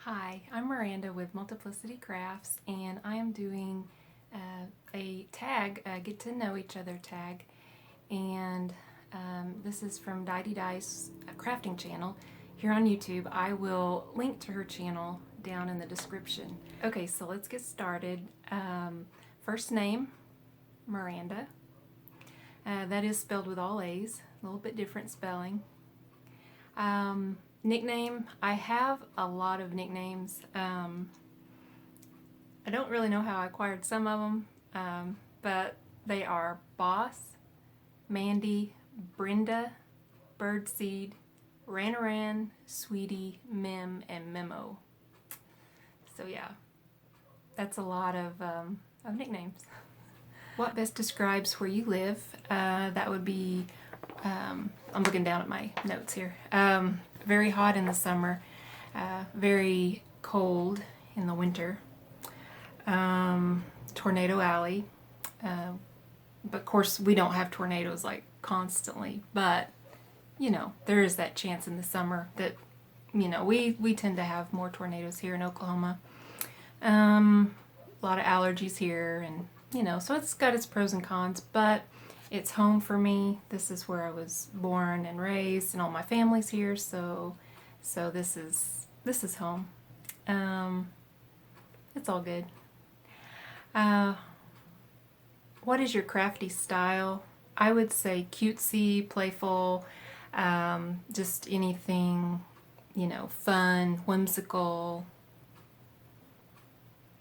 Hi, I'm Miranda with Multiplicity Crafts, and I am doing a tag, a get to know each other tag, and this is from Die's crafting channel here on YouTube. I will link to her channel down in the description. Okay, so let's get started. First name, Miranda. That is spelled with all A's, a little bit different spelling. Nickname, I have a lot of nicknames. I don't really know how I acquired some of them, but they are Boss, Mandy, Brenda, Birdseed, Ranaran, Sweetie, Mim, and Memo. So yeah, that's a lot of nicknames. What best describes where you live? That would be, I'm looking down at my notes here. Very hot in the summer, very cold in the winter. Tornado Alley. But of course we don't have tornadoes like constantly, but you know, there is that chance in the summer that, you know, we tend to have more tornadoes here in Oklahoma. A lot of allergies here, and you know, so it's got its pros and cons, but it's home for me. This is where I was born and raised, and all my family's here, so this is home. It's all good. What is your crafty style? I would say cutesy, playful, just anything, you know, fun, whimsical.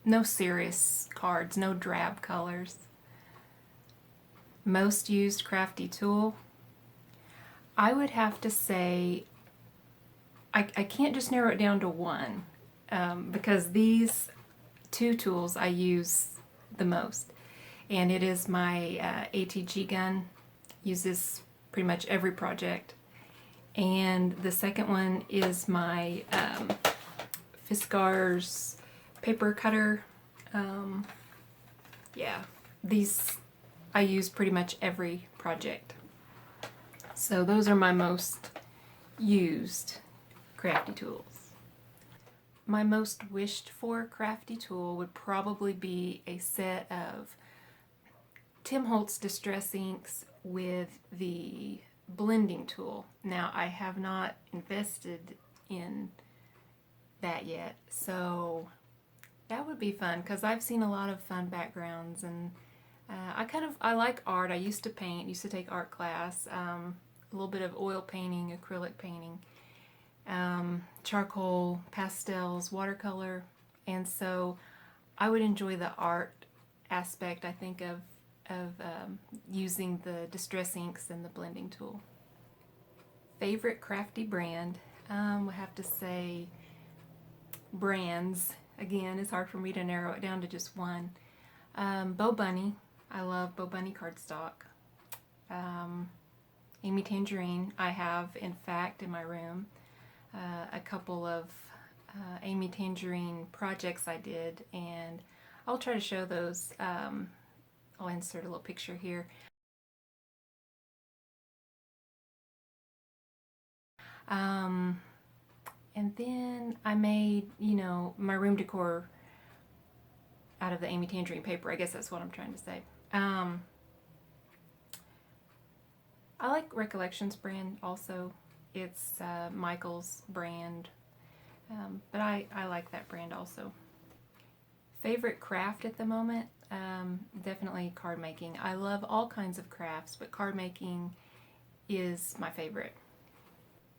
No serious cards, no drab colors. Most used crafty tool, I would have to say, I can't just narrow it down to one, because these two tools I use the most, and it is my ATG gun. Use this pretty much every project, and the second one is my Fiskars paper cutter. Yeah, these I use pretty much every project. So those are my most used crafty tools. My most wished for crafty tool would probably be a set of Tim Holtz distress inks with the blending tool. Now I have not invested in that yet, so that would be fun because I've seen a lot of fun backgrounds, and I like art. I used to paint, used to take art class, a little bit of oil painting, acrylic painting, charcoal, pastels, watercolor, and so I would enjoy the art aspect, I think, of using the distress inks and the blending tool. Favorite crafty brand, I have to say brands. Again, it's hard for me to narrow it down to just one. Bo Bunny. I love Bo Bunny cardstock. Amy Tangerine. I have, in fact, in my room, a couple of Amy Tangerine projects I did, and I'll try to show those. I'll insert a little picture here. And then I made, you know, my room decor out of the Amy Tangerine paper. I guess that's what I'm trying to say. I like Recollections brand also. It's Michael's brand, but I like that brand also. Favorite craft at the moment? Definitely card making. I love all kinds of crafts, but card making is my favorite.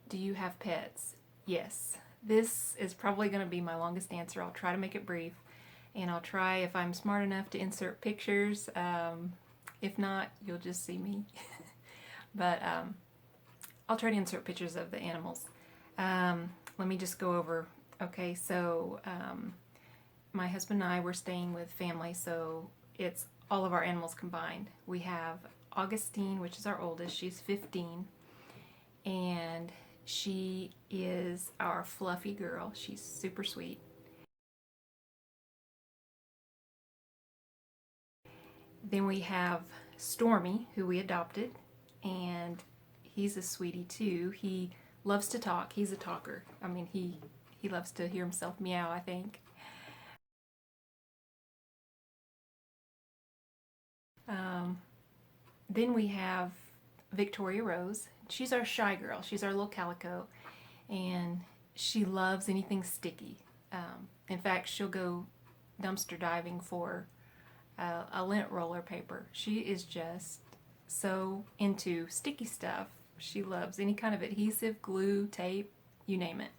Do you have pets? Yes. This is probably going to be my longest answer. I'll try to make it brief, and I'll try, if I'm smart enough, to insert pictures. If not, you'll just see me. But I'll try to insert pictures of the animals. Let me just go over. Okay, so my husband and I were staying with family, so it's all of our animals combined. We have Augustine, which is our oldest. She's 15, and she is our fluffy girl. She's super sweet. Then we have Stormy, who we adopted, and he's a sweetie too. He loves to talk. He's a talker. I mean, He loves to hear himself meow, I think. Then we have Victoria Rose. She's our shy girl. She's our little calico, and she loves anything sticky. In fact, she'll go dumpster diving for a lint roller paper. She is just so into sticky stuff. She loves any kind of adhesive, glue, tape, you name it.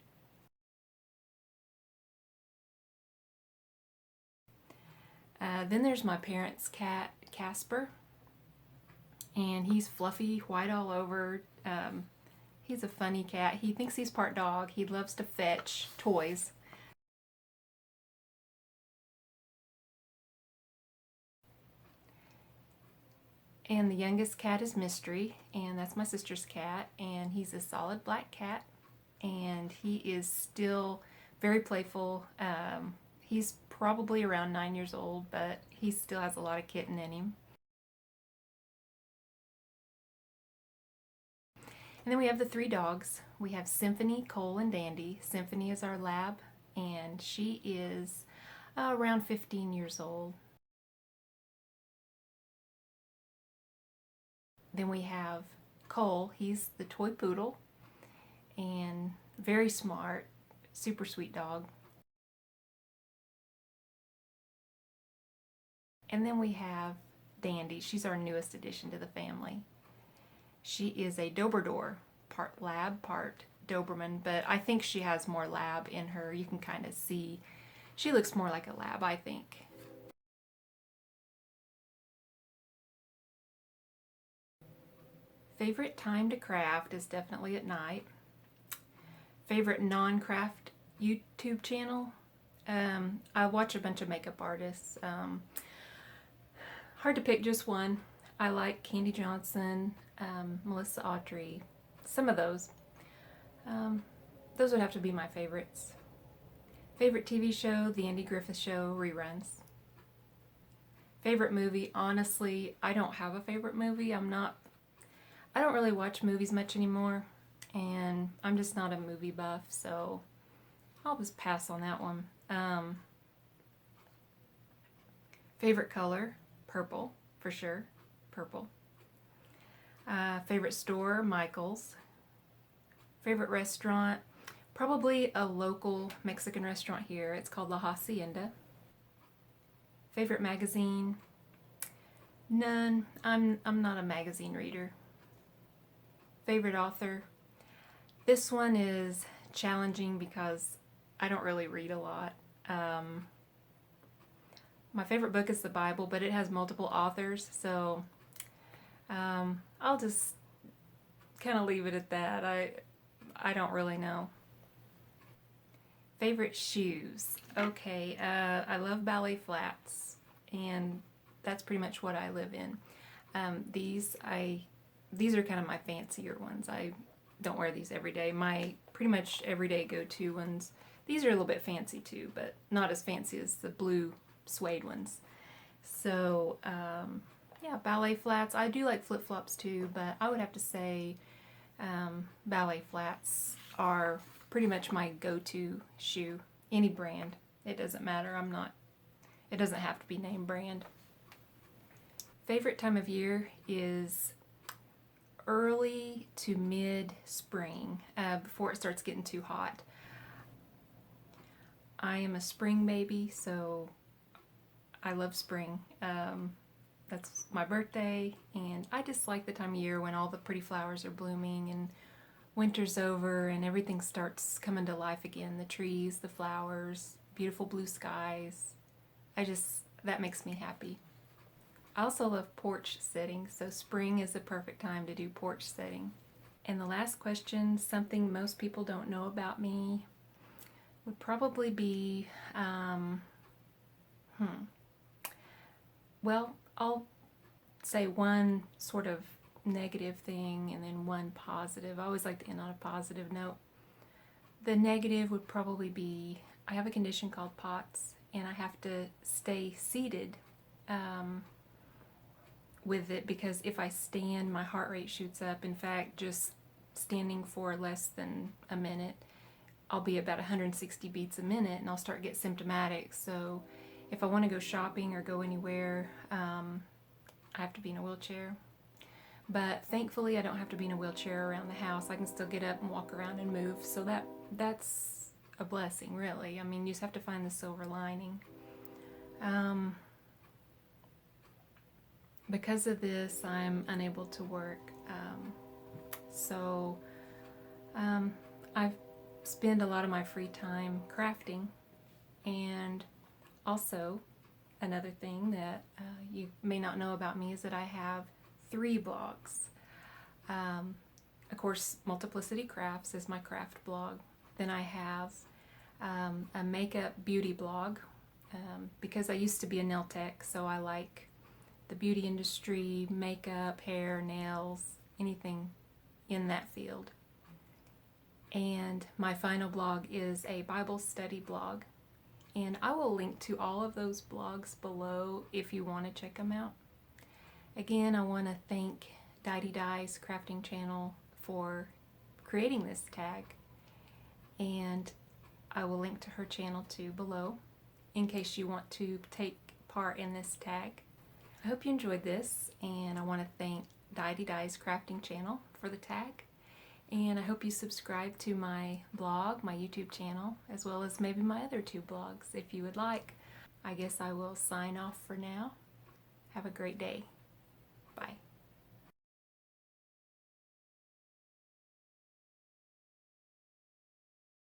Then there's my parents' cat, Casper, and he's fluffy, white all over. He's a funny cat. He thinks he's part dog. He loves to fetch toys. And the youngest cat is Mystery, and that's my sister's cat, and he's a solid black cat, and he is still very playful. He's probably around 9 years old, but he still has a lot of kitten in him. And then we have the three dogs. We have Symphony, Cole, and Dandy. Symphony is our lab, and she is around 15 years old. Then we have Cole. He's the toy poodle, and very smart, super sweet dog. And then we have Dandy. She's our newest addition to the family. She is a Dobrador, part lab, part Doberman, but I think she has more lab in her. You can kind of see she looks more like a lab, I think. Favorite time to craft is definitely at night. Favorite non-craft YouTube channel? I watch a bunch of makeup artists. Hard to pick just one. I like Candy Johnson, Melissa Autry, some of those. Those would have to be my favorites. Favorite TV show, The Andy Griffith Show reruns. Favorite movie, honestly, I don't have a favorite movie. I don't really watch movies much anymore, and I'm just not a movie buff, so I'll just pass on that one. Favorite color, purple, for sure, purple. Favorite store, Michael's. Favorite restaurant, probably a local Mexican restaurant here. It's called La Hacienda. Favorite magazine, none. I'm not a magazine reader. Favorite author, this one is challenging because I don't really read a lot. My favorite book is the Bible, but it has multiple authors, so I'll just kind of leave it at that. I don't really know. Favorite shoes. Okay, I love ballet flats, and that's pretty much what I live in. These are kind of my fancier ones. I don't wear these every day. My pretty much everyday go-to ones. These are a little bit fancy too, but not as fancy as the blue suede ones. So yeah, ballet flats. I do like flip-flops too, but I would have to say ballet flats are pretty much my go-to shoe. Any brand. It doesn't matter. It doesn't have to be name brand. Favorite time of year is early to mid-spring, before it starts getting too hot. I am a spring baby, so I love spring. That's my birthday, and I just like the time of year when all the pretty flowers are blooming and winter's over and everything starts coming to life again. The trees, the flowers, beautiful blue skies. That makes me happy. I also love porch setting, so spring is the perfect time to do porch setting. And the last question, something most people don't know about me, would probably be, well, I'll say one sort of negative thing and then one positive. I always like to end on a positive note. The negative would probably be, I have a condition called POTS, and I have to stay seated with it, because if I stand, my heart rate shoots up. In fact, just standing for less than a minute, I'll be about 160 beats a minute and I'll start to get symptomatic. So if I want to go shopping or go anywhere, I have to be in a wheelchair. But thankfully I don't have to be in a wheelchair around the house. I can still get up and walk around and move. So that's a blessing, really. I mean, you just have to find the silver lining. Because of this, I'm unable to work. So I spend a lot of my free time crafting. And also, another thing that you may not know about me is that I have 3 blogs. Of course, Multiplicity Crafts is my craft blog. Then I have a makeup beauty blog because I used to be a nail tech, so I like the beauty industry, makeup, hair, nails, anything in that field. And my final blog is a Bible study blog. And I will link to all of those blogs below if you want to check them out. Again, I want to thank Die's crafting channel for creating this tag. And I will link to her channel too below in case you want to take part in this tag. I hope you enjoyed this, and I want to thank Die's crafting channel for the tag. And I hope you subscribe to my blog, my YouTube channel, as well as maybe my other 2 blogs if you would like. I guess I will sign off for now. Have a great day. Bye.